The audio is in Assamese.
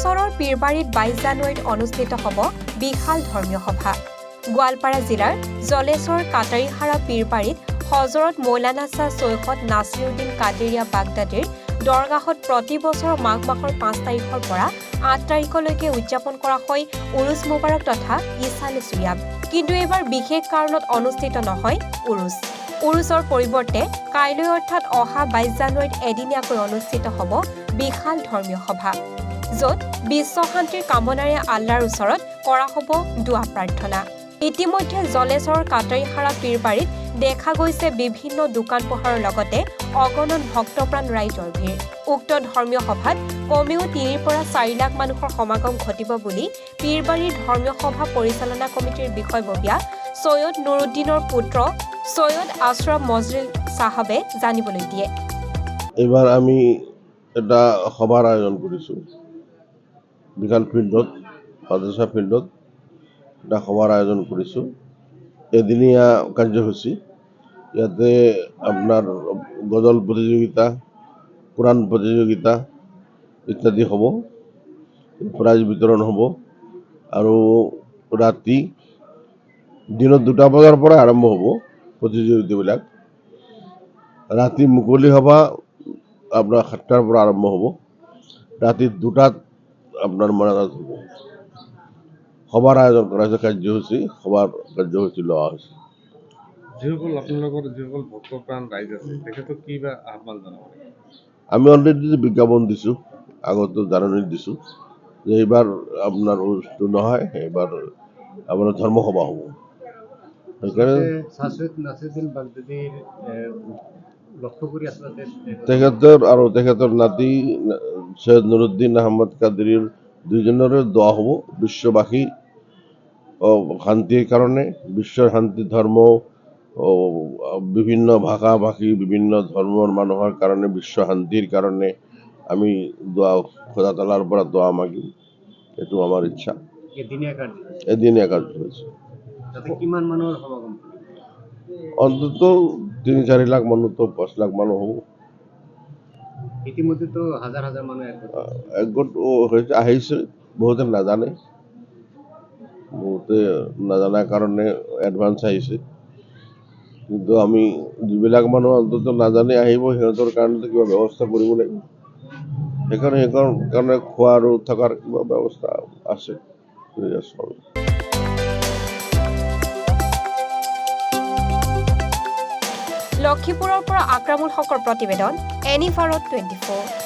জলেশ্বৰৰ পীৰবাৰীত 22 জানুৱাৰীত অনুষ্ঠিত হ'ব বিশাল ধৰ্মীয় সভা। গোৱালপাৰা জিলাৰ জলেশ্বৰ কাটাৰীহাৰা পীৰবাৰীত হজৰত মৌলানা শ্বাহ চৈয়দ নাছিৰুদ্দিন কাদেৰিয়া বাগদাদীৰ দৰগাহত প্ৰতি বছৰ মাঘ মাহৰ 5 তাৰিখৰ পৰা 8 তাৰিখলৈকে উদযাপন কৰা হয় উৰুজ মুবাৰক তথা ইছালে চুয়াব। কিন্তু এইবাৰ বিশেষ কাৰণত অনুষ্ঠিত নহয় উৰুজ। উৰুজৰ পৰিৱৰ্তে কাইলৈ অৰ্থাৎ অহা 22 জানুৱাৰীত এদিনীয়াকৈ অনুষ্ঠিত হ'ব বিশাল ধৰ্মীয় সভা, য'ত বিশ্ব শান্তিৰ কামনাৰে আল্লাহৰ ওচৰত কৰা হ'ব দুৱা প্ৰাৰ্থনা। ইতিমধ্যে জলেশ্বৰৰ কাটাৰীহাৰা পীৰবাৰীত দেখা গৈছে বিভিন্ন দোকান পোহাৰৰ লগতে অগণন ভক্তপ্ৰাণ ৰাইজৰ ভিৰ। উক্ত ধৰ্মীয় সভাত কমেও 3 পৰা 4 লাখ মানুহৰ সমাগম ঘটিব বুলি পীৰবাৰীৰ ধৰ্মীয় সভা পৰিচালনা কমিটিৰ বিষয়ববীয়া সৈয়দ নুৰুদ্দিনৰ পুত্ৰ সৈয়দ আশ্ৰফ মজলিল চাহাবে জানিবলৈ দিয়ে। এইবাৰ আমি এটা সভাৰ আয়োজন কৰিছোঁ বিশাল ফিল্ডত, মাদ্ৰাছা ফিল্ডত এটা সভাৰ আয়োজন কৰিছোঁ। এদিনীয়া কাৰ্যসূচী। ইয়াতে আপোনাৰ গজল প্ৰতিযোগিতা, কোৰাণ প্ৰতিযোগিতা ইত্যাদি হ'ব, প্ৰাইজ বিতৰণ হ'ব আৰু ৰাতি দিনত 2টা বজাৰ পৰা আৰম্ভ হ'ব প্ৰতিযোগিতাবিলাক। ৰাতি মুকলি সভা আপোনাৰ 7টাৰ পৰা আৰম্ভ হ'ব, ৰাতি 2টাত আপোনাৰ মনাজাত হ'ব। সভাৰ আয়োজন কৰা হৈছে, সভাৰ কাৰ্যসূচী লোৱা হৈছে। যিসকল আপোনালোকৰ যিসকল ভক্তপ্ৰাণ ৰাইজ আছে তেখেতক কি বা আহ্বান জনাব? আমি অলৰেডি বিজ্ঞাপন দিছোঁ, আগতো জাননী দিছোঁ যে এইবাৰ আপোনাৰ উৰুজটো নহয়, এইবাৰ আপোনাৰ ধৰ্মসভা হ'ব। সেইকাৰণে তেখেতৰ নাতি সৈয়দ নুৰুদ্দিন আহমদ কাদেৰীৰ দুইজনৰে দোৱা হ'ব বিশ্ববাসী শান্তিৰ কাৰণে, বিশ্বৰ শান্তি, ধৰ্ম, বিভিন্ন ভাষা ভাষী, বিভিন্ন ধৰ্মৰ মানুহৰ কাৰণে, বিশ্ব শান্তিৰ কাৰণে আমি দোৱা খোদা তালাৰ পৰা দোৱা মাগিম। এইটো আমাৰ ইচ্ছা। এদিনীয়া কাৰ্যসূচী। কিমান মানুহৰ সমাগম? অন্তত 3-4 লাখ মানুহ, 5 লাখ মানুহ হ'ব। ইতিমধ্যেতো হাজাৰ হাজাৰ মানুহ একগোট আহিছে, বহুতে নাজানে, নাজানাৰ কাৰণে এডভান্স আহিছে। কিন্তু আমি যিবিলাক মানুহ অন্তত নাজানি আহিব, সিহঁতৰ কাৰণে কিবা ব্যৱস্থা কৰিব লাগিব। সেইকাৰণে খোৱা আৰু থকাৰ কিবা ব্যৱস্থা আছে। লক্ষীপুৰৰ পৰা আক্ৰামুল হকৰ প্ৰতিবেদন, এনি ভাৰত 24।